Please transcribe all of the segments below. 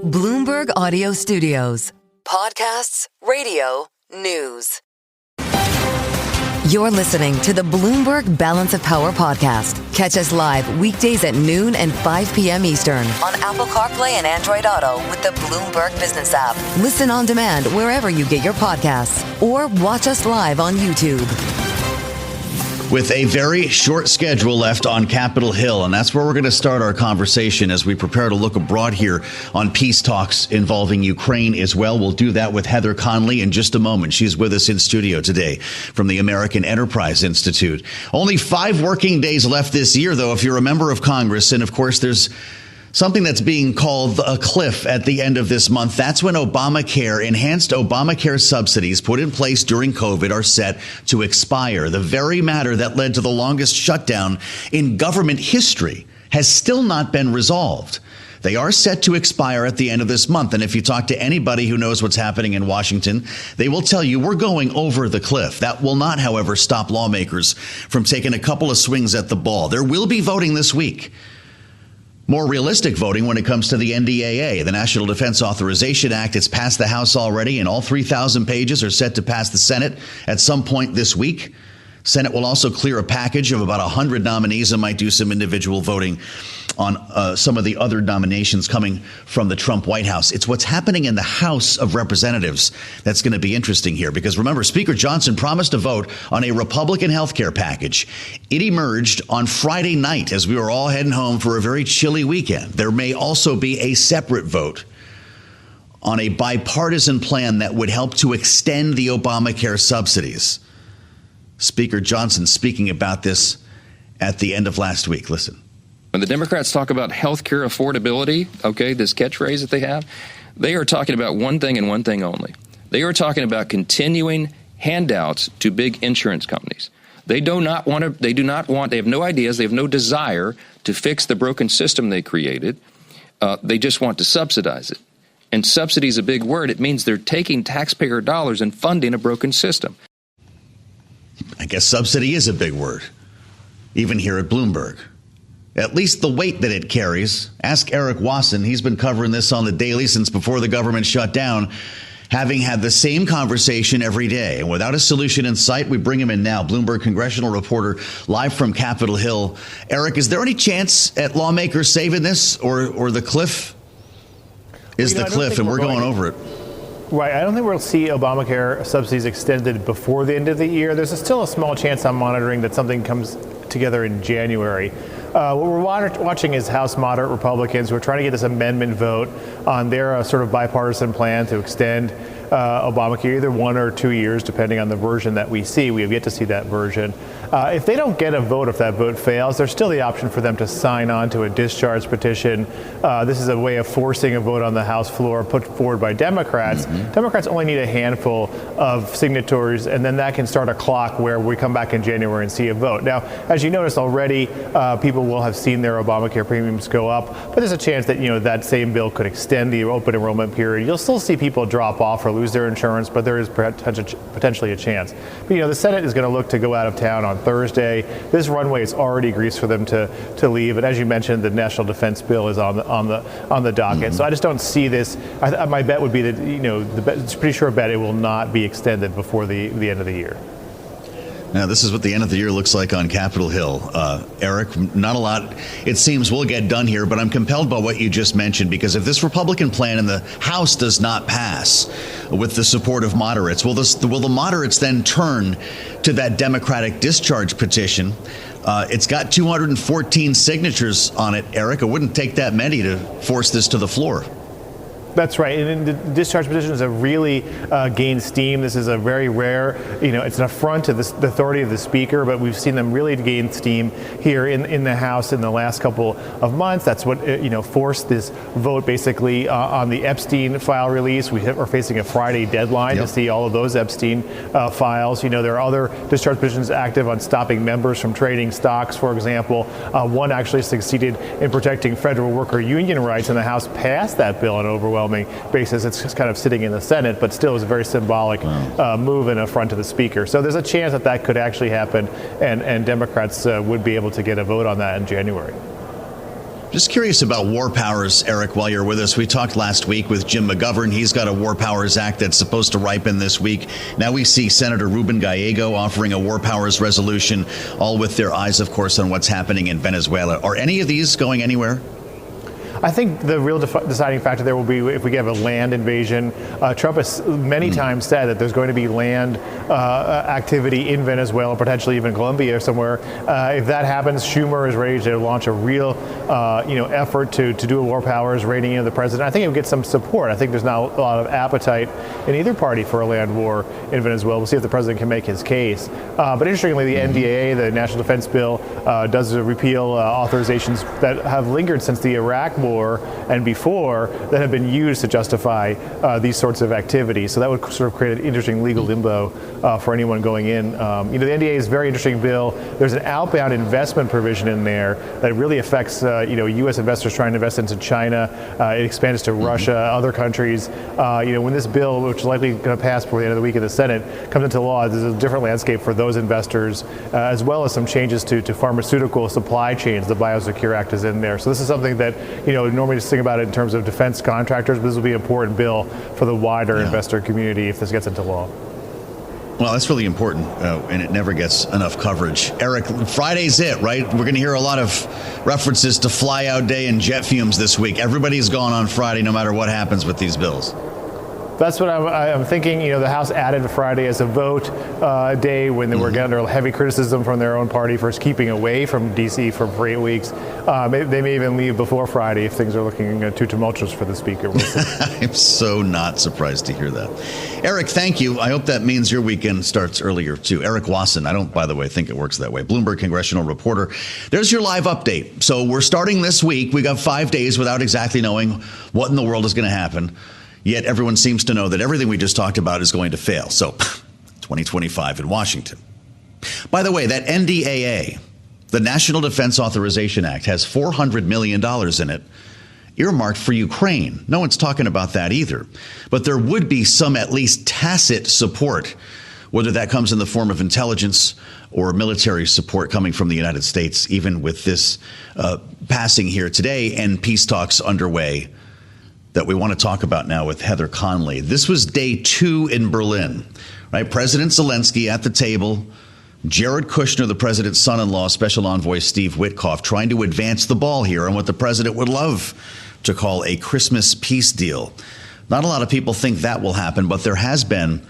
Bloomberg Audio Studios. Podcasts, radio, news. You're listening to the Bloomberg Balance of Power podcast. Catch us live weekdays at noon and 5 p.m. Eastern on Apple CarPlay and Android Auto with the Bloomberg Business app. Listen on demand wherever you get your podcasts or watch us live on YouTube. With a very short schedule left on Capitol Hill, and that's where we're going to start our conversation as we prepare to look abroad here on peace talks involving Ukraine as well. We'll do that with Heather Conley in just a moment. She's with us in studio today from the American Enterprise Institute. Only 5 working days left this year, though, if you're a member of Congress. And of course, there's something that's being called a cliff at the end of this month. That's when enhanced Obamacare subsidies put in place during COVID are set to expire. The very matter that led to the longest shutdown in government history has still not been resolved. They are set to expire at the end of this month. And if you talk to anybody who knows what's happening in Washington, they will tell you we're going over the cliff. That will not, however, stop lawmakers from taking a couple of swings at the ball. There will be voting this week. More realistic voting when it comes to the NDAA, the National Defense Authorization Act. It's passed the House already, and all 3,000 pages are set to pass the Senate at some point this week. Senate will also clear a package of about 100 nominees and might do some individual voting on some of the other nominations coming from the Trump White House. It's what's happening in the House of Representatives that's going to be interesting here, because remember, Speaker Johnson promised to vote on a Republican health care package. It emerged on Friday night as we were all heading home for a very chilly weekend. There may also be a separate vote on a bipartisan plan that would help to extend the Obamacare subsidies. Speaker Johnson speaking about this at the end of last week. Listen. When the Democrats talk about health care affordability, this catchphrase that they have, they are talking about one thing and one thing only. They are talking about continuing handouts to big insurance companies. They have no ideas, they have no desire to fix the broken system they created. They just want to subsidize it. And subsidy is a big word. It means they're taking taxpayer dollars and funding a broken system. I guess subsidy is a big word, even here at Bloomberg. At least the weight that it carries. Ask Erik Wasson. He's been covering this on the daily since before the government shut down, having had the same conversation every day. And without a solution in sight, we bring him in now. Bloomberg Congressional reporter live from Capitol Hill. Erik, is there any chance at lawmakers saving this, or the cliff is the cliff and we're going over it? Right. I don't think we'll see Obamacare subsidies extended before the end of the year. There's still a small chance I'm monitoring that something comes together in January. What we're watching is House moderate Republicans who are trying to get this amendment vote on their sort of bipartisan plan to extend Obamacare, either 1 or 2 years, depending on the version that we see. We have yet to see that version. If they don't get a vote, if that vote fails, there's still the option for them to sign on to a discharge petition. This is a way of forcing a vote on the House floor put forward by Democrats. Mm-hmm. Democrats only need a handful of signatories, and then that can start a clock where we come back in January and see a vote. Now, as you noticed already, people will have seen their Obamacare premiums go up, but there's a chance that, that same bill could extend the open enrollment period. You'll still see people drop off or lose their insurance, but there is potentially a chance. But, the Senate is going to look to go out of town on Thursday. This runway is already greased for them to leave. And as you mentioned, the national defense bill is on the docket. Mm-hmm. So I just don't see this. My bet would be that, it's a pretty sure bet it will not be extended before the end of the year. Now, this is what the end of the year looks like on Capitol Hill. Erik, not a lot, it seems, will get done here, but I'm compelled by what you just mentioned, because if this Republican plan in the House does not pass with the support of moderates, will the moderates then turn to that Democratic discharge petition? It's got 214 signatures on it, Erik. It wouldn't take that many to force this to the floor. That's right. And the discharge petitions have really gained steam. This is a very rare, it's an affront to the authority of the Speaker, but we've seen them really gain steam here in the House in the last couple of months. That's what, forced this vote basically on the Epstein file release. We're facing a Friday deadline to see all of those Epstein files. There are other discharge petitions active on stopping members from trading stocks, for example. One actually succeeded in protecting federal worker union rights, and the House passed that bill on overwhelming basis. It's just kind of sitting in the Senate, but still is a very symbolic move and affront to the Speaker. So there's a chance that could actually happen, and Democrats would be able to get a vote on that in January. Just curious about war powers, Erik, while you're with us. We talked last week with Jim McGovern. He's got a War Powers Act that's supposed to ripen this week. Now we see Senator Ruben Gallego offering a war powers resolution, all with their eyes, of course, on what's happening in Venezuela. Are any of these going anywhere? I think the real deciding factor there will be if we get a land invasion. Trump has many times said that there's going to be land activity in Venezuela, potentially even Colombia or somewhere. If that happens, Schumer is ready to launch a real effort to do a war powers, reining in the president. I think it will get some support. I think there's now a lot of appetite in either party for a land war in Venezuela. We'll see if the president can make his case. But interestingly, the NDAA, the National Defense Bill, does repeal authorizations that have lingered since the Iraq War and before that have been used to justify these sorts of activities. So that would sort of create an interesting legal limbo for anyone going in. The NDAA is a very interesting bill. There's an outbound investment provision in there that really affects U.S. investors trying to invest into China. It expands to Russia, other countries. When this bill, which is likely going to pass before the end of the week in the Senate, comes into law, there's a different landscape for those investors, as well as some changes to pharmaceutical supply chains. The Biosecure Act is in there. So this is something that, normally just think about it in terms of defense contractors, but this will be an important bill for the wider investor community if this gets into law. Well, that's really important, and it never gets enough coverage. Erik, Friday's it, right? We're going to hear a lot of references to fly-out day and jet fumes this week. Everybody's gone on Friday no matter what happens with these bills. That's what I'm thinking. The House added Friday as a vote day when they were under heavy criticism from their own party for keeping away from D.C. for 8 weeks. They may even leave before Friday if things are looking too tumultuous for the Speaker. I'm so not surprised to hear that. Erik, thank you. I hope that means your weekend starts earlier, too. Erik Wasson, I don't, by the way, think it works that way. Bloomberg Congressional reporter. There's your live update. So we're starting this week. We got 5 days without exactly knowing what in the world is going to happen. Yet everyone seems to know that everything we just talked about is going to fail. So 2025 in Washington. By the way, that NDAA, the National Defense Authorization Act, has $400 million in it, earmarked for Ukraine. No one's talking about that either. But there would be some at least tacit support, whether that comes in the form of intelligence or military support coming from the United States, even with this passing here today and peace talks underway that we want to talk about now with Heather Conley. This was day 2 in Berlin, right? President Zelensky at the table, Jared Kushner, the president's son-in-law, Special Envoy Steve Witkoff, trying to advance the ball here on what the president would love to call a Christmas peace deal. Not a lot of people think that will happen, but there has been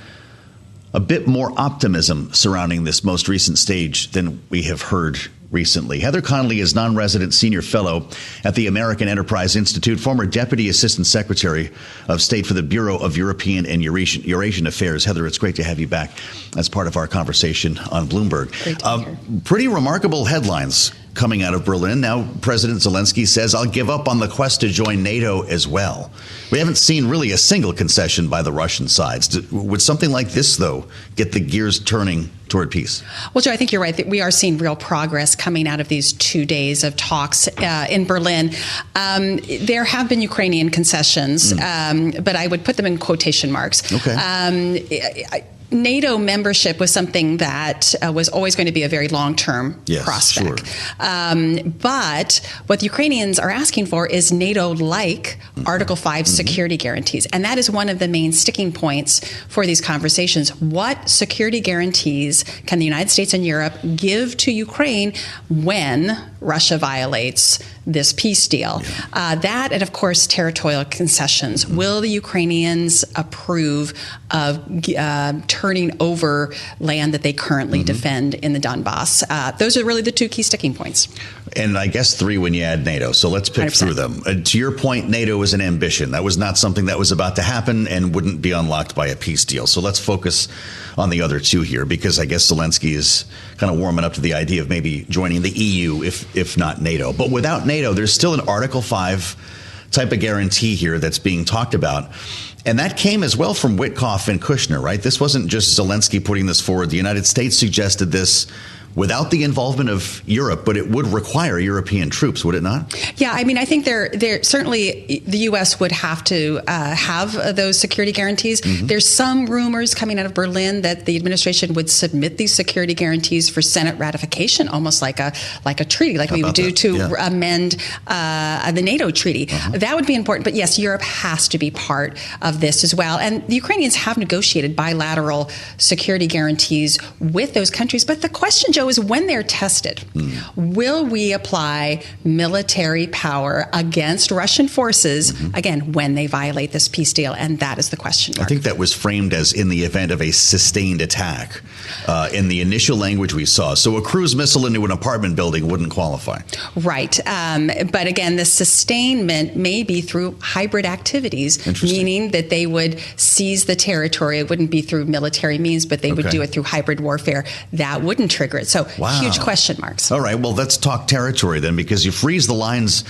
a bit more optimism surrounding this most recent stage than we have heard recently. Heather Conley is non-resident senior fellow at the American Enterprise Institute, former deputy assistant secretary of state for the Bureau of European and Eurasian Affairs. Heather, it's great to have you back as part of our conversation on Bloomberg. Pretty remarkable headlines coming out of Berlin. Now, President Zelensky says, I'll give up on the quest to join NATO as well. We haven't seen really a single concession by the Russian sides. Would something like this, though, get the gears turning toward peace? Well, Joe, I think you're right that we are seeing real progress coming out of these 2 days of talks in Berlin. There have been Ukrainian concessions, but I would put them in quotation marks. Okay. NATO membership was something that was always going to be a very long-term prospect. Sure. But what the Ukrainians are asking for is NATO-like Article 5 security guarantees. And that is one of the main sticking points for these conversations. What security guarantees can the United States and Europe give to Ukraine when Russia violates this peace deal? That and, of course, territorial concessions. Will the Ukrainians approve of turning over land that they currently defend in the Donbass? Those are really the 2 key sticking points. And I guess 3 when you add NATO. So let's pick 100%. Through them. To your point, NATO is an ambition. That was not something that was about to happen and wouldn't be unlocked by a peace deal. So let's focus on the other 2 here, because I guess Zelensky is kind of warming up to the idea of maybe joining the EU, if not NATO. But without NATO, there's still an Article 5 type of guarantee here that's being talked about. And that came as well from Witkoff and Kushner, right? This wasn't just Zelensky putting this forward. The United States suggested this without the involvement of Europe, but it would require European troops, would it not? Yeah, I mean, I think there certainly the U.S. would have to have those security guarantees. Mm-hmm. There's some rumors coming out of Berlin that the administration would submit these security guarantees for Senate ratification, almost like a treaty, like we would do to amend the NATO treaty. Uh-huh. That would be important. But yes, Europe has to be part of this as well. And the Ukrainians have negotiated bilateral security guarantees with those countries. But the question, Joe, is when they're tested, will we apply military power against Russian forces, again, when they violate this peace deal? And that is the question mark. I think that was framed as in the event of a sustained attack in the initial language we saw. So a cruise missile into an apartment building wouldn't qualify. Right. But again, the sustainment may be through hybrid activities, meaning that they would seize the territory. It wouldn't be through military means, but they would do it through hybrid warfare. That wouldn't trigger it. So huge question marks. All right. Well, let's talk territory then, because you freeze the lines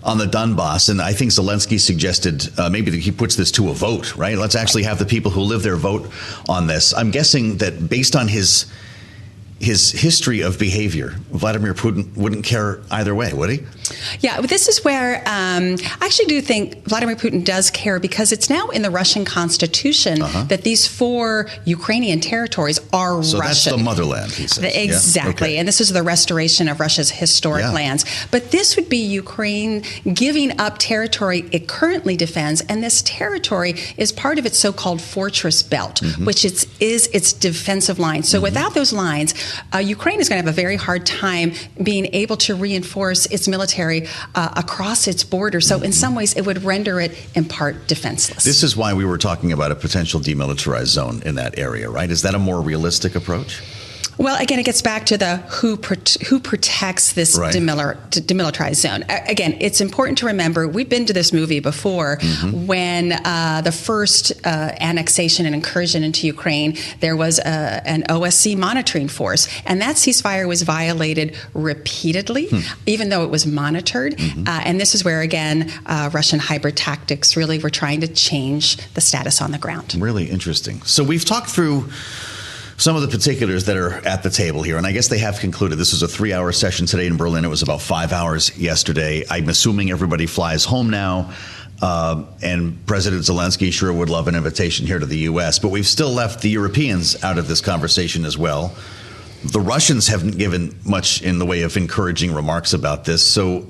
on the Donbass, and I think Zelensky suggested maybe that he puts this to a vote, right? Let's actually have the people who live there vote on this. I'm guessing that based on his history of behavior, Vladimir Putin wouldn't care either way, would he? Yeah, this is where I actually do think Vladimir Putin does care, because it's now in the Russian constitution that these 4 Ukrainian territories are Russian. So that's the motherland, he says. Exactly. Yeah? Okay. And this is the restoration of Russia's historic lands. But this would be Ukraine giving up territory it currently defends, and this territory is part of its so-called fortress belt, which is its defensive line. So without those lines, Ukraine is going to have a very hard time being able to reinforce its military across its border. So in some ways, it would render it in part defenseless. This is why we were talking about a potential demilitarized zone in that area, right? Is that a more realistic approach? Well, again, it gets back to the who protects this demilitarized zone. Again, it's important to remember, we've been to this movie before when the first annexation and incursion into Ukraine, there was an OSC monitoring force. And that ceasefire was violated repeatedly, even though it was monitored. And this is where, again, Russian hybrid tactics really were trying to change the status on the ground. Really interesting. So we've talked through some of the particulars that are at the table here, and I guess they have concluded. This was a 3-hour session today in Berlin. It was about 5 hours yesterday. I'm assuming everybody flies home now, and President Zelensky sure would love an invitation here to the U.S., but we've still left the Europeans out of this conversation as well. The Russians haven't given much in the way of encouraging remarks about this, so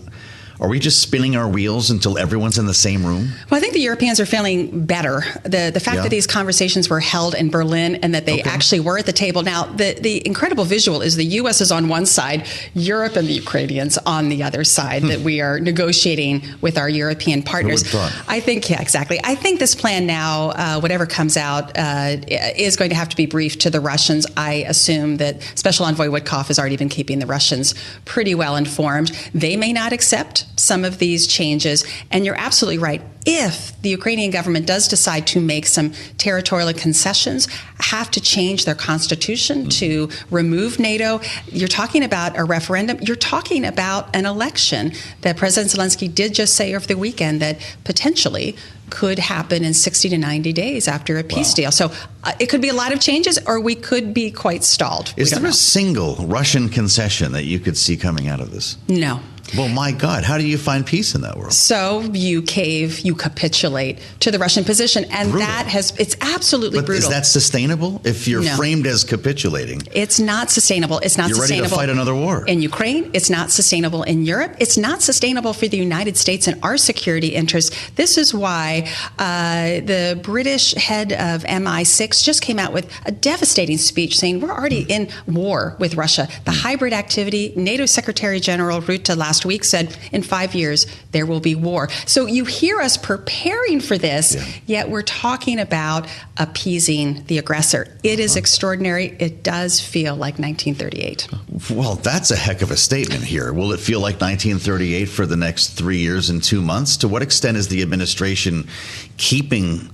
are we just spinning our wheels until everyone's in the same room? Well, I think the Europeans are feeling better. The fact that these conversations were held in Berlin and that they actually were at the table. Now, the incredible visual is the U.S. is on one side, Europe and the Ukrainians on the other side, that we are negotiating with our European partners. Who would have thought? I think, exactly. I think this plan now, whatever comes out, is going to have to be briefed to the Russians. I assume that Special Envoy Witkoff has already been keeping the Russians pretty well informed. They may not accept some of these changes. And you're absolutely right. If the Ukrainian government does decide to make some territorial concessions, have to change their constitution to remove NATO, you're talking about a referendum. You're talking about an election that President Zelensky did just say over the weekend that potentially could happen in 60 to 90 days after a peace deal. So it could be a lot of changes, or we could be quite stalled. Is there a single Russian concession that you could see coming out of this? No. Well, my God, how do you find peace in that world? So you cave, you capitulate to the Russian position, and it's absolutely brutal. Is that sustainable if you're framed as capitulating? It's not sustainable. It's not sustainable. You're ready to fight another war. In Ukraine, it's not sustainable in Europe. It's not sustainable for the United States and our security interests. This is why the British head of MI6 just came out with a devastating speech saying we're already in war with Russia. The hybrid activity, NATO Secretary General Rutte last week said in 5 years there will be war. So you hear us preparing for this, yet we're talking about appeasing the aggressor. It is extraordinary. It does feel like 1938. Well, that's a heck of a statement here. Will it feel like 1938 for the next 3 years and 2 months? To what extent is the administration keeping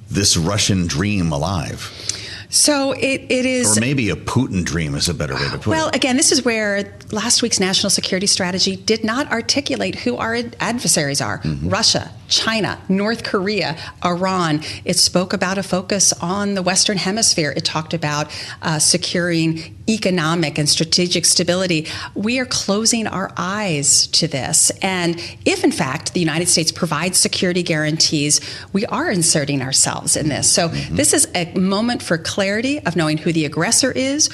this Russian dream alive? So it is... Or maybe a Putin dream is a better way to put it. Well, again, this is where last week's national security strategy did not articulate who our adversaries are. Russia, China, North Korea, Iran. It spoke about a focus on the Western Hemisphere. It talked about securing economic and strategic stability. We are closing our eyes to this. And if, in fact, the United States provides security guarantees, we are inserting ourselves in this. So this is a moment for clarity of knowing who the aggressor is,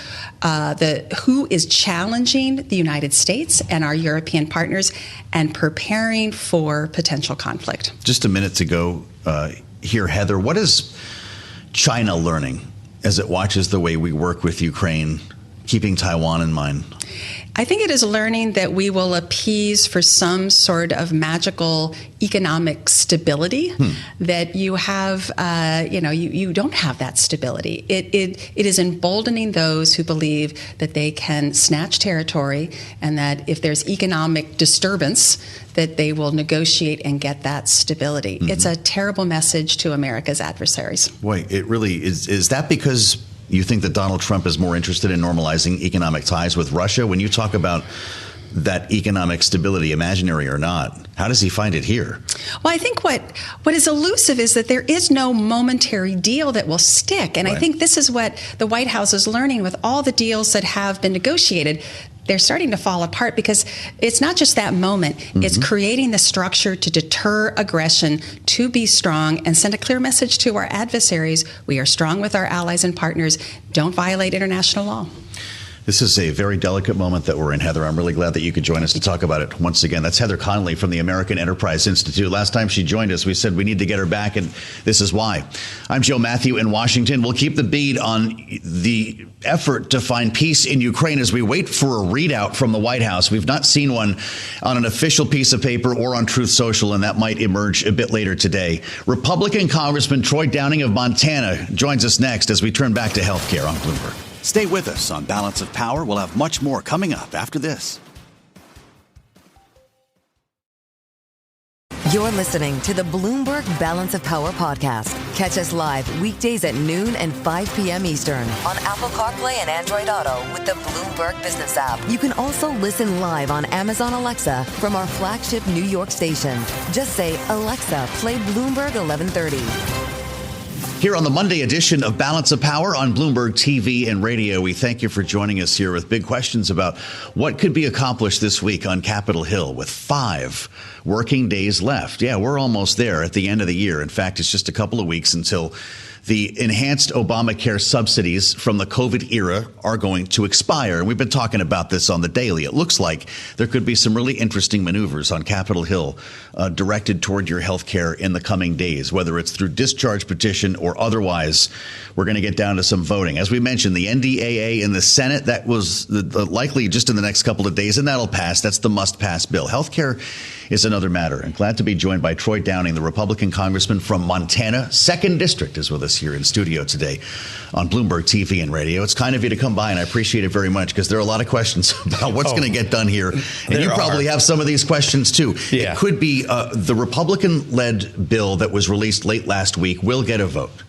who is challenging the United States and our European partners, and preparing for potential conflict. Just a minute to go here, Heather. What is China learning as it watches the way we work with Ukraine, keeping Taiwan in mind? I think it is learning that we will appease for some sort of magical economic stability, that you have, you don't have that stability. It is emboldening those who believe that they can snatch territory, and that if there's economic disturbance, that they will negotiate and get that stability. It's a terrible message to America's adversaries. Boy, it really is. Is that because you think that Donald Trump is more interested in normalizing economic ties with Russia? When you talk about that economic stability, imaginary or not, how does he find it here? Well, I think what is elusive is that there is no momentary deal that will stick. And I think this is what the White House is learning with all the deals that have been negotiated. They're starting to fall apart because it's not just that moment. It's creating the structure to deter aggression, to be strong, and send a clear message to our adversaries. We are strong with our allies and partners. Don't violate international law. This is a very delicate moment that we're in, Heather. I'm really glad that you could join us to talk about it once again. That's Heather Conley from the American Enterprise Institute. Last time she joined us, we said we need to get her back, and this is why. I'm Joe Mathieu in Washington. We'll keep the beat on the effort to find peace in Ukraine as we wait for a readout from the White House. We've not seen one on an official piece of paper or on Truth Social, and that might emerge a bit later today. Republican Congressman Troy Downing of Montana joins us next as we turn back to healthcare on Bloomberg. Stay with us on Balance of Power. We'll have much more coming up after this. You're listening to the Bloomberg Balance of Power podcast. Catch us live weekdays at noon and 5 p.m. Eastern on Apple CarPlay and Android Auto with the Bloomberg Business app. You can also listen live on Amazon Alexa from our flagship New York station. Just say, Alexa, play Bloomberg 1130. Here on the Monday edition of Balance of Power on Bloomberg TV and radio, we thank you for joining us here with big questions about what could be accomplished this week on Capitol Hill with 5 working days left. Yeah, we're almost there at the end of the year. In fact, it's just a couple of weeks until the enhanced Obamacare subsidies from the COVID era are going to expire. And we've been talking about this on the daily. It looks like there could be some really interesting maneuvers on Capitol Hill directed toward your health care in the coming days, whether it's through discharge petition or otherwise. We're going to get down to some voting. As we mentioned, the NDAA in the Senate, that was likely just in the next couple of days, and that'll pass. That's the must-pass bill. Healthcare is another matter. And glad to be joined by Troy Downing, the Republican congressman from Montana. 2nd District is with us here in studio today on Bloomberg TV and radio. It's kind of you to come by, and I appreciate it very much because there are a lot of questions about what's going to get done here. And you probably have some of these questions, too. Yeah. It could be the Republican-led bill that was released late last week will get a vote.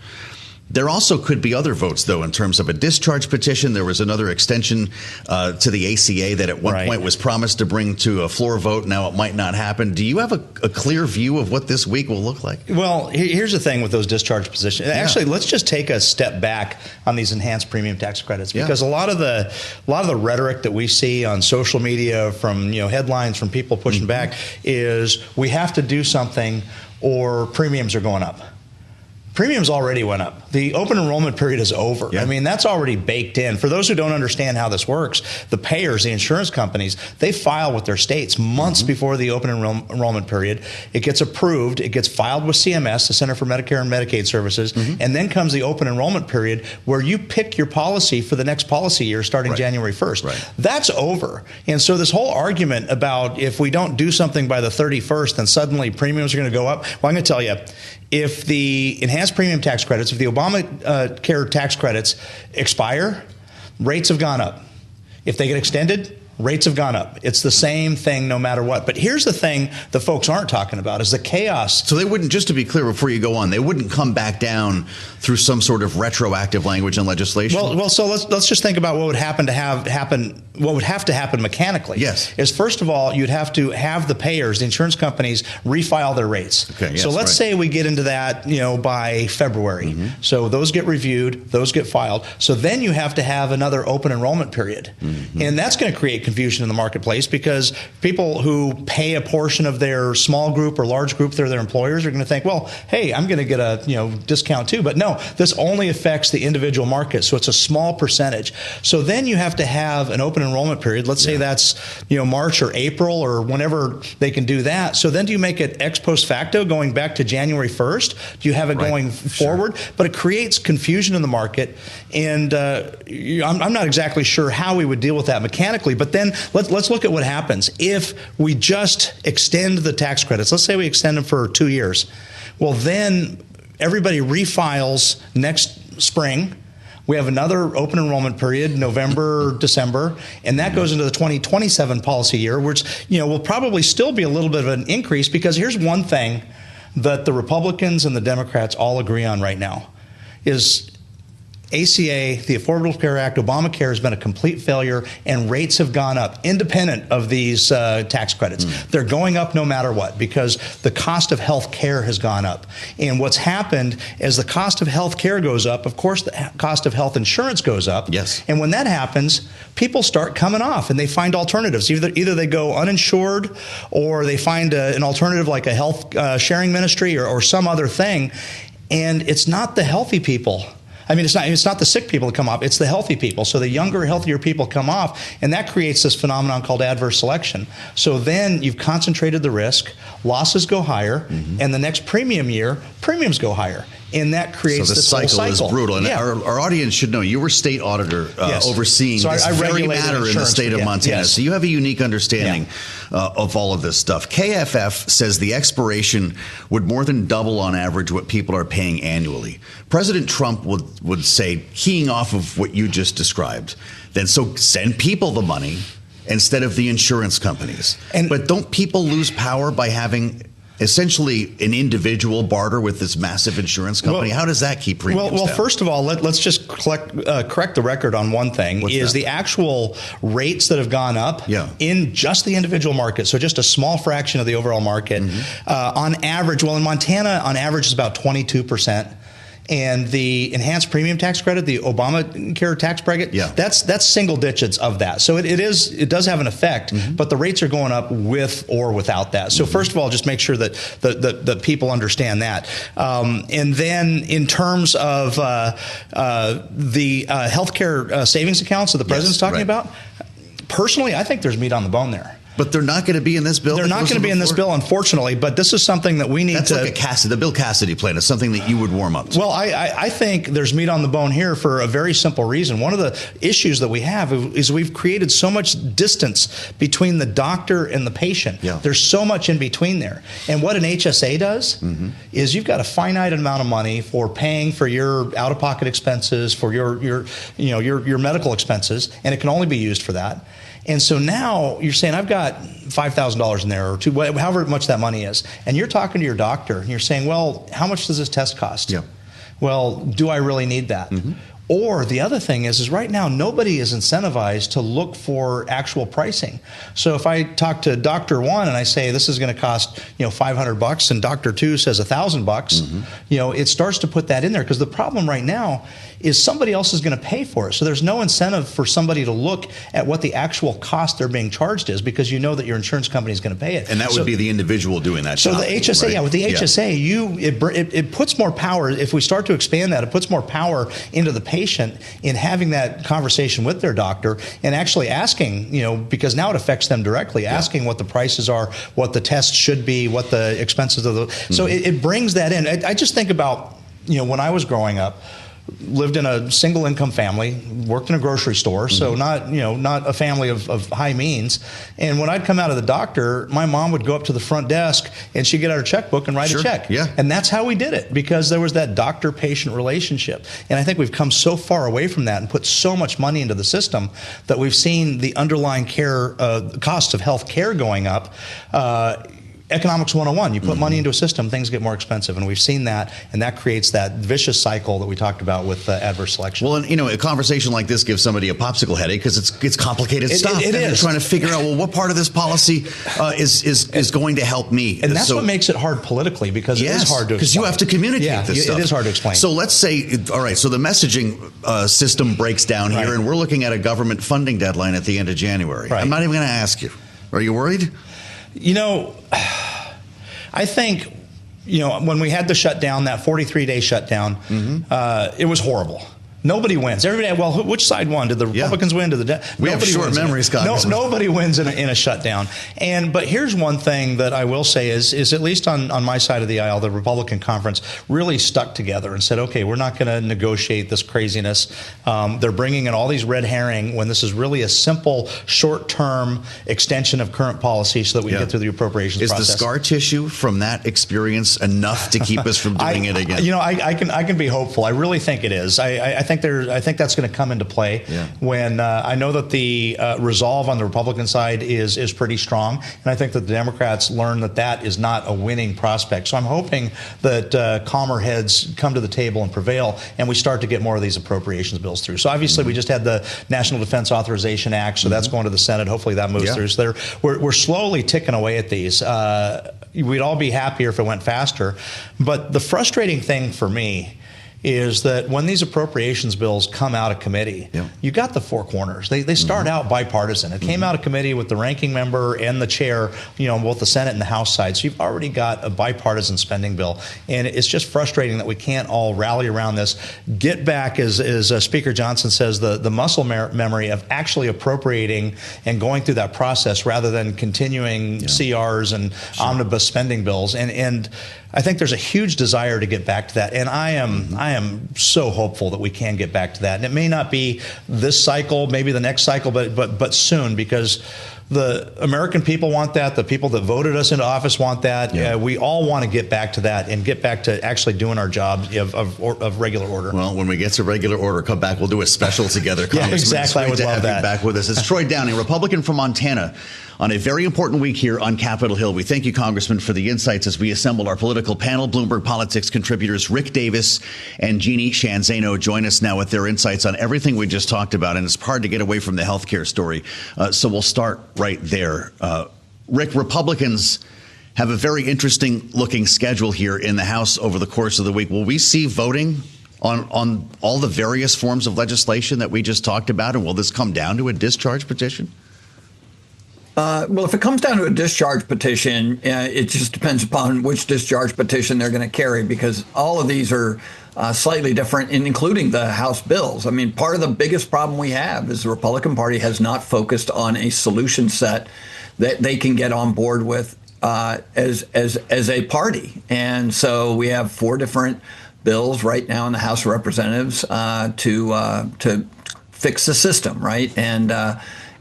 There also could be other votes, though, in terms of a discharge petition. There was another extension to the ACA that at one point was promised to bring to a floor vote. Now it might not happen. Do you have a clear view of what this week will look like? Well, here's the thing with those discharge petitions. Actually, let's just take a step back on these enhanced premium tax credits, because a lot of the rhetoric that we see on social media from headlines from people pushing back is we have to do something or premiums are going up. Premiums already went up. The open enrollment period is over. I mean, that's already baked in. For those who don't understand how this works, the payers, the insurance companies, they file with their states months before the open enrollment period. It gets approved. It gets filed with CMS, the Center for Medicare and Medicaid Services, and then comes the open enrollment period where you pick your policy for the next policy year starting January 1st. That's over. And so this whole argument about if we don't do something by the 31st, then suddenly premiums are going to go up. Well, I'm going to tell you, if the enhanced premium tax credits, if the Obamacare tax credits expire, rates have gone up. If they get extended, Rates have gone up. It's the same thing no matter what. But here's the thing that folks aren't talking about is the chaos. So they wouldn't, just to be clear before you go on, they wouldn't come back down through some sort of retroactive language and legislation? Well, so let's just think about what would have to happen mechanically. Yes. Is first of all, you'd have to have the payers, the insurance companies, refile their rates. Okay, yes, so let's say we get into that, by February. Mm-hmm. So those get reviewed, those get filed. So then you have to have another open enrollment period. Mm-hmm. And that's going to create confusion in the marketplace because people who pay a portion of their small group or large group through their employers are going to think, well, hey, I'm going to get a discount too. But no, this only affects the individual market. So it's a small percentage. So then you have to have an open enrollment period. Let's say that's March or April or whenever they can do that. So then do you make it ex post facto going back to January 1st? Do you have it going forward? Sure. But it creates confusion in the market. And I'm not exactly sure how we would deal with that mechanically. But then let's look at what happens if we just extend the tax credits. Let's say we extend them for 2 years. Well, then everybody refiles next spring. We have another open enrollment period, November, December, and that goes into the 2027 policy year, which will probably still be a little bit of an increase because here's one thing that the Republicans and the Democrats all agree on right now is ACA, the Affordable Care Act, Obamacare has been a complete failure, and rates have gone up independent of these tax credits. They're going up no matter what because the cost of health care has gone up. And what's happened is the cost of health care goes up, of course the cost of health insurance goes up. Yes. And when that happens, people start coming off and they find alternatives. Either they go uninsured or they find an alternative like a health sharing ministry or some other thing. And it's not the healthy people. I mean, it's not the sick people that come off, it's the healthy people. So the younger, healthier people come off, and that creates this phenomenon called adverse selection. So then you've concentrated the risk, losses go higher, and the next premium year, premiums go higher. And that creates this whole cycle. Is brutal. And our audience should know you were state auditor overseeing this very matter in the state of Montana. Yes. So you have a unique understanding of all of this stuff. KFF says the expiration would more than double on average what people are paying annually. President Trump would say, keying off of what you just described, then so send people the money instead of the insurance companies. But don't people lose power by having essentially an individual barter with this massive insurance company? How does that keep premiums down? Well, first of all, let's just correct the record on one thing. What's the actual rates that have gone up in just the individual market, so just a small fraction of the overall market. On average, in Montana, on average is about 22%. And the enhanced premium tax credit, the Obamacare tax bracket, that's single digits of that. So it does have an effect, but the rates are going up with or without that. So first of all, just make sure that the people understand that. And then in terms of the healthcare savings accounts that the president's talking about, personally, I think there's meat on the bone there. But they're not going to be in this bill? They're not going to be in this bill, unfortunately, but this is something that we need to... That's like the Bill Cassidy plan is something that you would warm up to. Well, I think there's meat on the bone here for a very simple reason. One of the issues that we have is we've created so much distance between the doctor and the patient. There's so much in between there. And what an HSA does is you've got a finite amount of money for paying for your out-of-pocket expenses, for your medical expenses, and it can only be used for that. And so now you're saying, I've got $5,000 in there or however much that money is. And you're talking to your doctor and you're saying, well, how much does this test cost? Well, do I really need that? Or the other thing is right now, nobody is incentivized to look for actual pricing. So if I talk to Dr. 1 and I say this is going to cost $500 and Dr. 2 says $1,000, it starts to put that in there because the problem right now is somebody else is going to pay for it. So there's no incentive for somebody to look at what the actual cost they're being charged is because you know that your insurance company is going to pay it. And that would be the individual doing that. So the HSA, right? With the HSA, it puts more power. If we start to expand that, it puts more power into the patient in having that conversation with their doctor and actually asking, because now it affects them directly, asking what the prices are, what the tests should be, what the expenses of the. So it brings that in. I just think about, when I was growing up, lived in a single income family, worked in a grocery store, so not a family of high means. And when I'd come out of the doctor, my mom would go up to the front desk and she'd get out her checkbook and write a check. Yeah. And that's how we did it, because there was that doctor-patient relationship. And I think we've come so far away from that and put so much money into the system that we've seen the underlying care costs of health care going up. Economics 101, you put money into a system, things get more expensive. And we've seen that, and that creates that vicious cycle that we talked about with adverse selection. Well, and a conversation like this gives somebody a popsicle headache because it's complicated stuff. It is. They're trying to figure out, well, what part of this policy is going to help me? And that's what makes it hard politically, because it is hard to explain. Because you have to communicate this stuff. It is hard to explain. So let's say, all right, so the messaging system breaks down here, and we're looking at a government funding deadline at the end of January. I'm not even going to ask you. Are you worried? I think, when we had the shutdown, that 43-day shutdown, it was horrible. Nobody wins. Everybody, well, which side won? Did the Republicans win? We have short memories, Congressman. Nobody wins in a shutdown. But here's one thing that I will say is at least on my side of the aisle, the Republican conference really stuck together and said, okay, we're not going to negotiate this craziness. They're bringing in all these red herring when this is really a simple, short-term extension of current policy so that we can get through the appropriations process. Is the scar tissue from that experience enough to keep us from doing it again? I can be hopeful. I really think it is. I think that's going to come into play when I know that the resolve on the Republican side is pretty strong, and I think that the Democrats learn that is not a winning prospect. So I'm hoping that calmer heads come to the table and prevail, and we start to get more of these appropriations bills through. So obviously we just had the National Defense Authorization Act, so that's going to the Senate. Hopefully that moves through. So we're slowly ticking away at these. We'd all be happier if it went faster, but the frustrating thing for me is that when these appropriations bills come out of committee, you got the four corners. They start out bipartisan. It came out of committee with the ranking member and the chair, on both the Senate and the House side. So you've already got a bipartisan spending bill. And it's just frustrating that we can't all rally around this. Get back, as Speaker Johnson says, the muscle memory of actually appropriating and going through that process rather than continuing CRs and omnibus spending bills. And I think there's a huge desire to get back to that, and I am so hopeful that we can get back to that. And it may not be this cycle, maybe the next cycle, but soon, because the American people want that. The people that voted us into office want that. We all want to get back to that and get back to actually doing our job of regular order. Well, when we get to regular order, come back. We'll do a special together. Exactly. I would love that. Back with us. It's Troy Downing, Republican from Montana, on a very important week here on Capitol Hill. We thank you, Congressman, for the insights as we assemble our political panel. Bloomberg Politics contributors Rick Davis and Jeannie Shanzano join us now with their insights on everything we just talked about, and it's hard to get away from the healthcare story. So we'll start right there. Rick, Republicans have a very interesting looking schedule here in the House over the course of the week. Will we see voting on all the various forms of legislation that we just talked about, and will this come down to a discharge petition? Well, if it comes down to a discharge petition, it just depends upon which discharge petition they're going to carry, because all of these are slightly different, including the House bills. I mean, part of the biggest problem we have is the Republican Party has not focused on a solution set that they can get on board with as a party. And so we have 4 different bills right now in the House of Representatives to fix the system, right?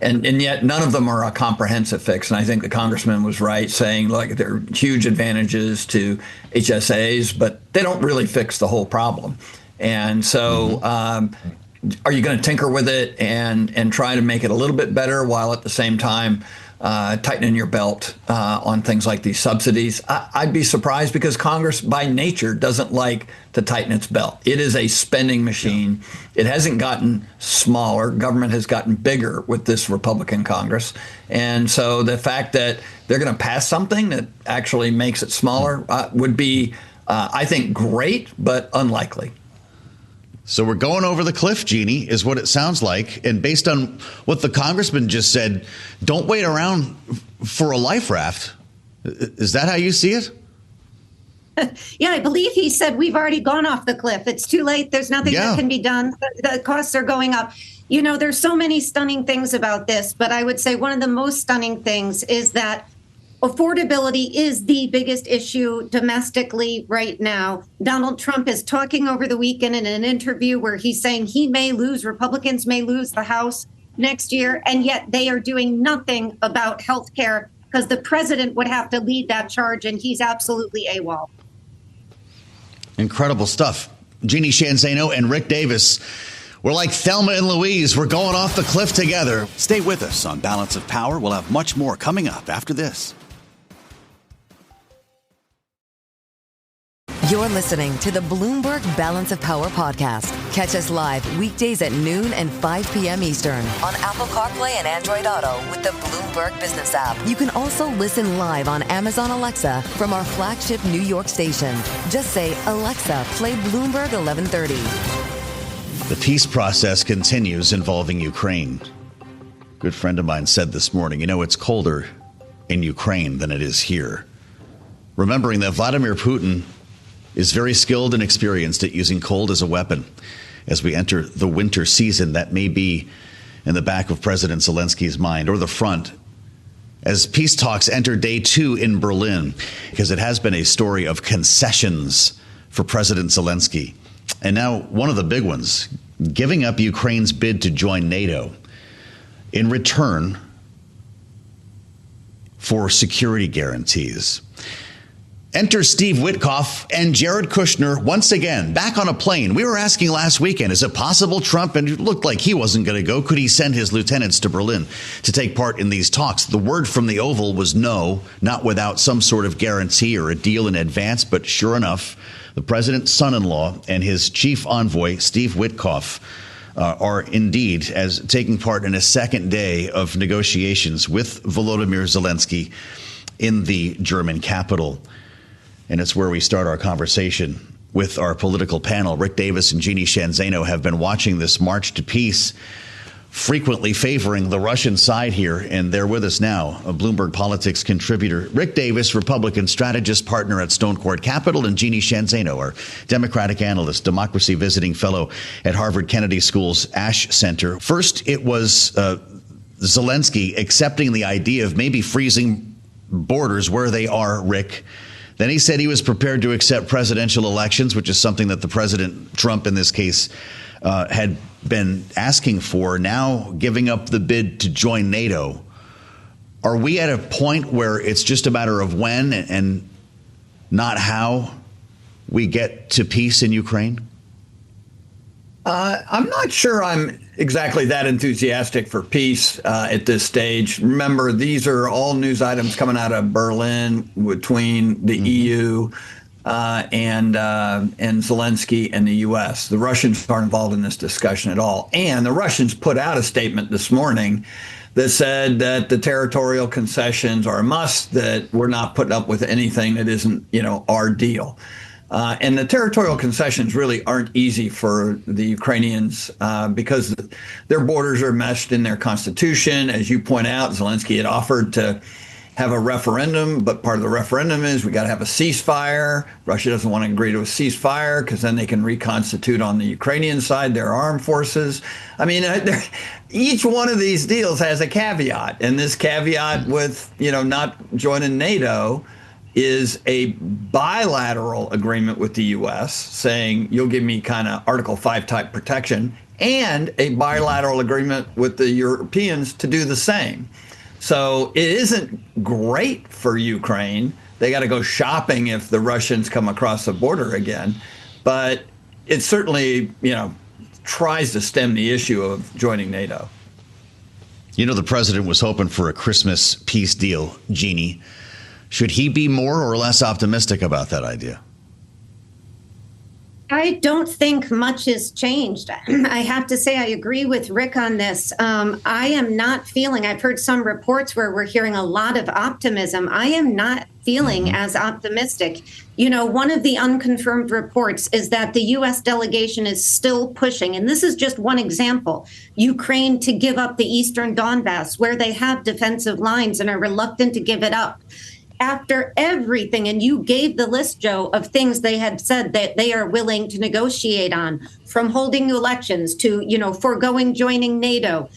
And yet none of them are a comprehensive fix. And I think the congressman was right saying, look, there are huge advantages to HSAs, but they don't really fix the whole problem. And so are you going to tinker with it and try to make it a little bit better while at the same time tightening your belt on things like these subsidies? I'd be surprised, because Congress by nature doesn't like to tighten its belt. It is a spending machine. It hasn't gotten smaller. Government has gotten bigger with this Republican Congress. And so the fact that they're going to pass something that actually makes it smaller would be, I think, great, but unlikely. So we're going over the cliff, Jeannie, is what it sounds like. And based on what the congressman just said, don't wait around for a life raft. Is that how you see it? Yeah, I believe he said we've already gone off the cliff. It's too late. There's nothing that can be done. The costs are going up. There's so many stunning things about this, but I would say one of the most stunning things is that Affordability is the biggest issue domestically right now. Donald Trump is talking over the weekend in an interview where he's saying Republicans may lose the House next year, and yet they are doing nothing about health care because the president would have to lead that charge, and he's absolutely AWOL. Incredible stuff. Jeannie Sheehan Zaino and Rick Davis. We're like Thelma and Louise. We're going off the cliff together. Stay with us on Balance of Power. We'll have much more coming up after this. You're listening to the Bloomberg Balance of Power podcast. Catch us live weekdays at noon and 5 p.m. Eastern on Apple CarPlay and Android Auto with the Bloomberg Business app. You can also listen live on Amazon Alexa from our flagship New York station. Just say, Alexa, play Bloomberg 1130. The peace process continues involving Ukraine. A good friend of mine said this morning, it's colder in Ukraine than it is here. Remembering that Vladimir Putin is very skilled and experienced at using cold as a weapon as we enter the winter season. That may be in the back of President Zelenskyy's mind, or the front, as peace talks enter day 2 in Berlin, because it has been a story of concessions for President Zelensky. And now one of the big ones, giving up Ukraine's bid to join NATO in return for security guarantees. Enter Steve Witkoff and Jared Kushner once again back on a plane. We were asking last weekend, is it possible Trump, and it looked like he wasn't going to go, could he send his lieutenants to Berlin to take part in these talks? The word from the Oval was no, not without some sort of guarantee or a deal in advance. But sure enough, the president's son-in-law and his chief envoy, Steve Witkoff, are indeed as taking part in a second day of negotiations with Volodymyr Zelenskiy in the German capital. And it's where we start our conversation with our political panel. Rick Davis and Jeannie Sheehan Zaino have been watching this march to peace, frequently favoring the Russian side here. And they're with us now, a Bloomberg Politics contributor, Rick Davis, Republican strategist partner at Stone Court Capital, and Jeannie Sheehan Zaino, our Democratic analyst, democracy visiting fellow at Harvard Kennedy School's Ash Center. First, it was Zelensky accepting the idea of maybe freezing borders where they are, Rick. Then he said he was prepared to accept presidential elections, which is something that the President Trump, in this case, had been asking for, now giving up the bid to join NATO. Are we at a point where it's just a matter of when and not how we get to peace in Ukraine? I'm not sure I'm exactly that enthusiastic for peace at this stage. Remember, these are all news items coming out of Berlin between the EU and Zelensky and the U.S. The Russians aren't involved in this discussion at all. And the Russians put out a statement this morning that said that the territorial concessions are a must, that we're not putting up with anything that isn't, our deal. And the territorial concessions really aren't easy for the Ukrainians because their borders are meshed in their constitution. As you point out, Zelensky had offered to have a referendum, but part of the referendum is we got to have a ceasefire. Russia doesn't want to agree to a ceasefire because then they can reconstitute on the Ukrainian side their armed forces. I mean, each one of these deals has a caveat, and this caveat with, not joining NATO is a bilateral agreement with the U.S. saying you'll give me kind of Article 5 type protection, and a bilateral agreement with the Europeans to do the same. So it isn't great for Ukraine. They got to go shopping if the Russians come across the border again. But it certainly, tries to stem the issue of joining NATO. The president was hoping for a Christmas peace deal, Jeannie. Should he be more or less optimistic about that idea? I don't think much has changed. I have to say I agree with Rick on this. I am not feeling, I've heard some reports where we're hearing a lot of optimism. I am not feeling as optimistic. One of the unconfirmed reports is that the U.S. delegation is still pushing, and this is just one example, Ukraine to give up the eastern Donbass, where they have defensive lines and are reluctant to give it up. After everything, and you gave the list, Joe, of things they had said that they are willing to negotiate on, from holding elections to, foregoing joining NATO.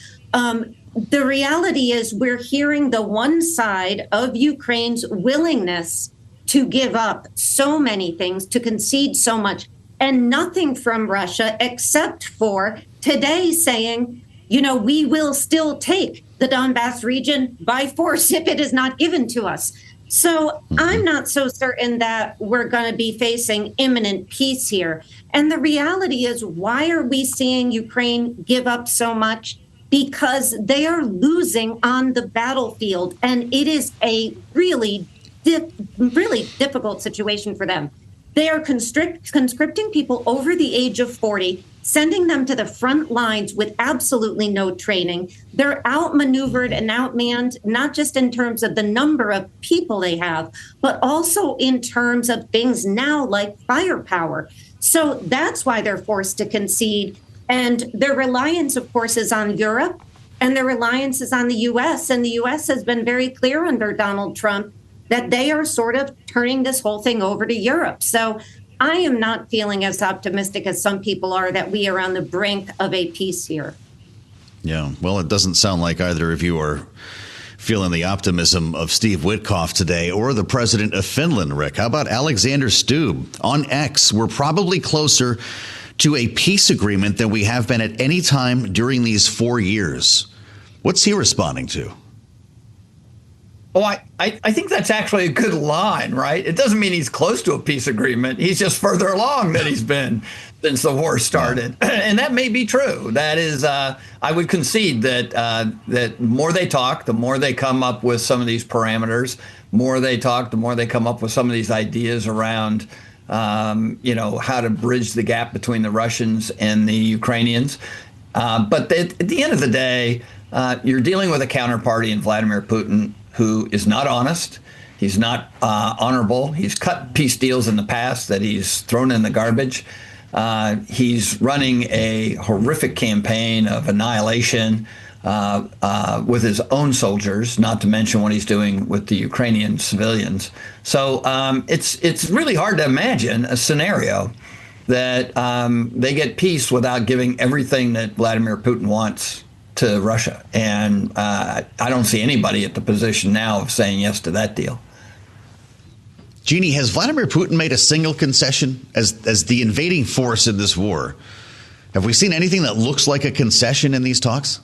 the reality is we're hearing the one side of Ukraine's willingness to give up so many things, to concede so much, and nothing from Russia except for today saying, we will still take the Donbass region by force if it is not given to us. So I'm not so certain that we're going to be facing imminent peace here. And the reality is, why are we seeing Ukraine give up so much? Because they are losing on the battlefield. And it is a really difficult situation for them. They are conscripting people over the age of 40, sending them to the front lines with absolutely no training. They're outmaneuvered and outmanned, not just in terms of the number of people they have, but also in terms of things now like firepower. So that's why they're forced to concede. And their reliance, of course, is on Europe, and their reliance is on the U.S. And the U.S. has been very clear under Donald Trump that they are sort of turning this whole thing over to Europe. So I am not feeling as optimistic as some people are that we are on the brink of a peace here. Yeah, well, it doesn't sound like either of you are feeling the optimism of Steve Witkoff today or the president of Finland, Rick. How about Alexander Stubb on X? We're probably closer to a peace agreement than we have been at any time during these 4 years. What's he responding to? Oh, I think that's actually a good line, right? It doesn't mean he's close to a peace agreement. He's just further along than he's been since the war started. And that may be true. That is, I would concede that that more they talk, the more they come up with some of these parameters. More they talk, the more they come up with some of these ideas around, how to bridge the gap between the Russians and the Ukrainians. But at the end of the day, you're dealing with a counterparty in Vladimir Putin who is not honest. He's not honorable. He's cut peace deals in the past that he's thrown in the garbage. He's running a horrific campaign of annihilation with his own soldiers, not to mention what he's doing with the Ukrainian civilians. So it's really hard to imagine a scenario that they get peace without giving everything that Vladimir Putin wants to Russia. And I don't see anybody at the position now of saying yes to that deal. Jeannie, has Vladimir Putin made a single concession as the invading force in this war? Have we seen anything that looks like a concession in these talks?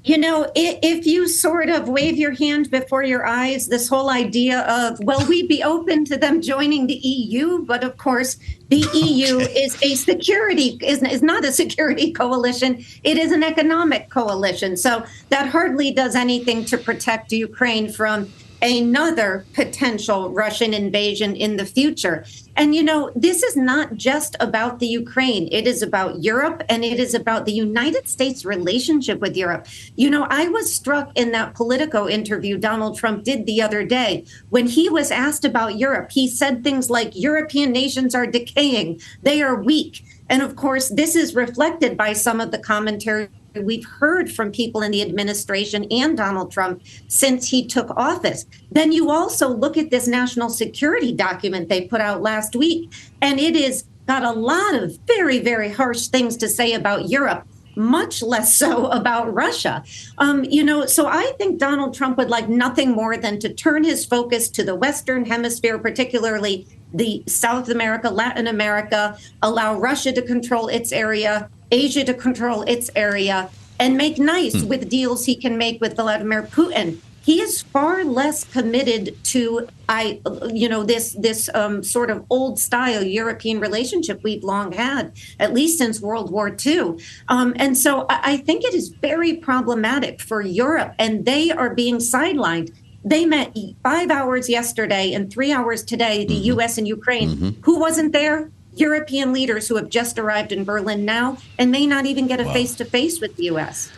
If you sort of wave your hand before your eyes, this whole idea of, we'd be open to them joining the EU, but of course, the EU is is not a security coalition. It is an economic coalition. So that hardly does anything to protect Ukraine from another potential Russian invasion in the future. And, this is not just about the Ukraine. It is about Europe, and it is about the United States relationship with Europe. I was struck in that Politico interview Donald Trump did the other day. When he was asked about Europe, he said things like, European nations are decaying. They are weak. And of course, this is reflected by some of the commentary we've heard from people in the administration and Donald Trump since he took office. Then you also look at this national security document they put out last week, and it is got a lot of very, very harsh things to say about Europe, much less so about Russia. So I think Donald Trump would like nothing more than to turn his focus to the Western Hemisphere, particularly the South America, Latin America, allow Russia to control its area, Asia to control its area, and make nice with deals he can make with Vladimir Putin. He is far less committed to, this sort of old style European relationship we've long had, at least since World War II. And so I think it is very problematic for Europe, and they are being sidelined. They met 5 hours yesterday and 3 hours today, the U.S. and Ukraine. Who wasn't there? European leaders who have just arrived in Berlin now and may not even get a face-to-face with the U.S.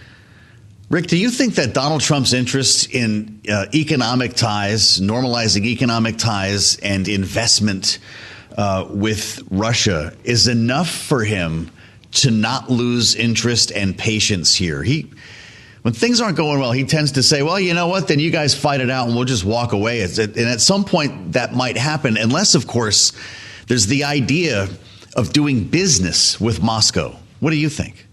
Rick, do you think that Donald Trump's interest in economic ties, normalizing economic ties and investment with Russia is enough for him to not lose interest and patience here? When things aren't going well, he tends to say, well, you know what, then you guys fight it out and we'll just walk away. And at some point that might happen, unless, of course, there's the idea of doing business with Moscow. What do you think?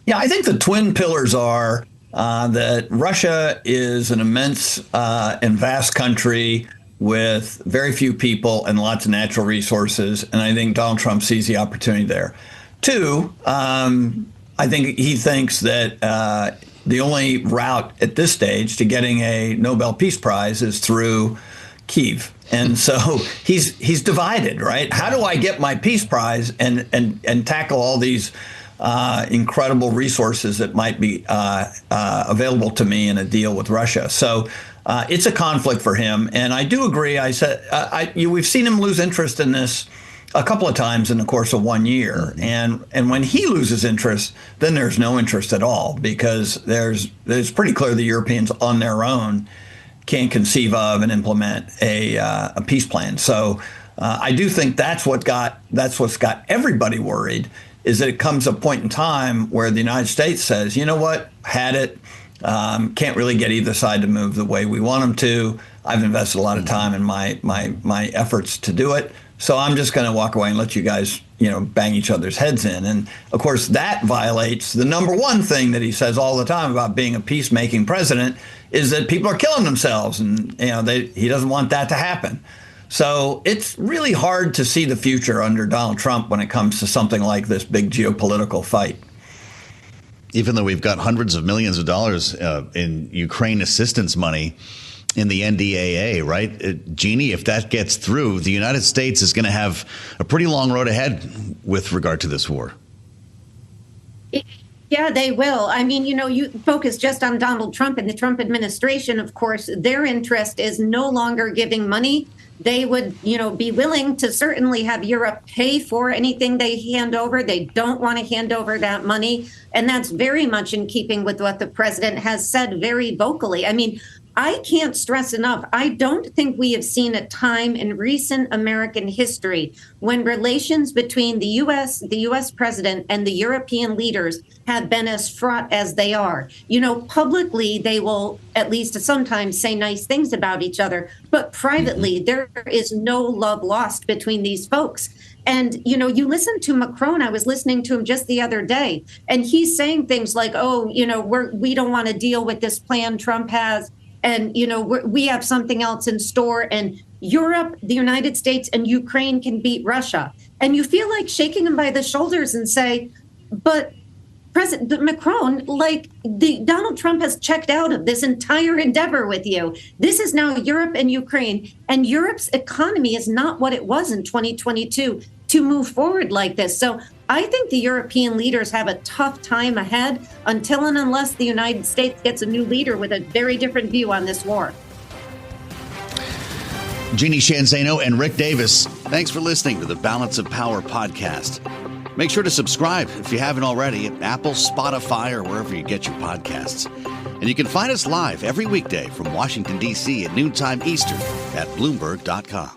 Yeah, I think the twin pillars are that Russia is an immense and vast country with very few people and lots of natural resources. And I think Donald Trump sees the opportunity there. Two, I think he thinks that the only route at this stage to getting a Nobel Peace Prize is through Kyiv. And so he's divided, right? How do I get my Peace Prize and tackle all these incredible resources that might be available to me in a deal with Russia? So it's a conflict for him. And I do agree. I said we've seen him lose interest in this a couple of times in the course of 1 year. And when he loses interest, then there's no interest at all, because it's pretty clear the Europeans on their own can't conceive of and implement a peace plan. So I do think that's what's got everybody worried, is that it comes a point in time where the United States says, you know what, had it, can't really get either side to move the way we want them to. I've invested a lot of time in my efforts to do it. So I'm just going to walk away and let you guys, bang each other's heads in. And of course, that violates the number one thing that he says all the time about being a peacemaking president, is that people are killing themselves, and he doesn't want that to happen. So it's really hard to see the future under Donald Trump when it comes to something like this big geopolitical fight. Even though we've got hundreds of millions of dollars in Ukraine assistance money in the NDAA, right? Jeannie, if that gets through, the United States is going to have a pretty long road ahead with regard to this war. Yeah, they will. I mean, you focus just on Donald Trump and the Trump administration. Of course, their interest is no longer giving money. They would, be willing to certainly have Europe pay for anything they hand over. They don't want to hand over that money. And that's very much in keeping with what the president has said very vocally. I mean, I can't stress enough, I don't think we have seen a time in recent American history when relations between the U.S. president and the European leaders have been as fraught as they are. Publicly, they will at least sometimes say nice things about each other, but privately, there is no love lost between these folks. And, you listen to Macron. I was listening to him just the other day, and he's saying things like, we don't want to deal with this plan Trump has. And, we have something else in store, and Europe, the United States, and Ukraine can beat Russia. And you feel like shaking him by the shoulders and say, but President Macron, Donald Trump has checked out of this entire endeavor with you. This is now Europe and Ukraine, and Europe's economy is not what it was in 2022 to move forward like this. So I think the European leaders have a tough time ahead until and unless the United States gets a new leader with a very different view on this war. Jeannie Shanzano and Rick Davis, thanks for listening to the Balance of Power podcast. Make sure to subscribe if you haven't already at Apple, Spotify, or wherever you get your podcasts. And you can find us live every weekday from Washington, D.C. at noontime Eastern at Bloomberg.com.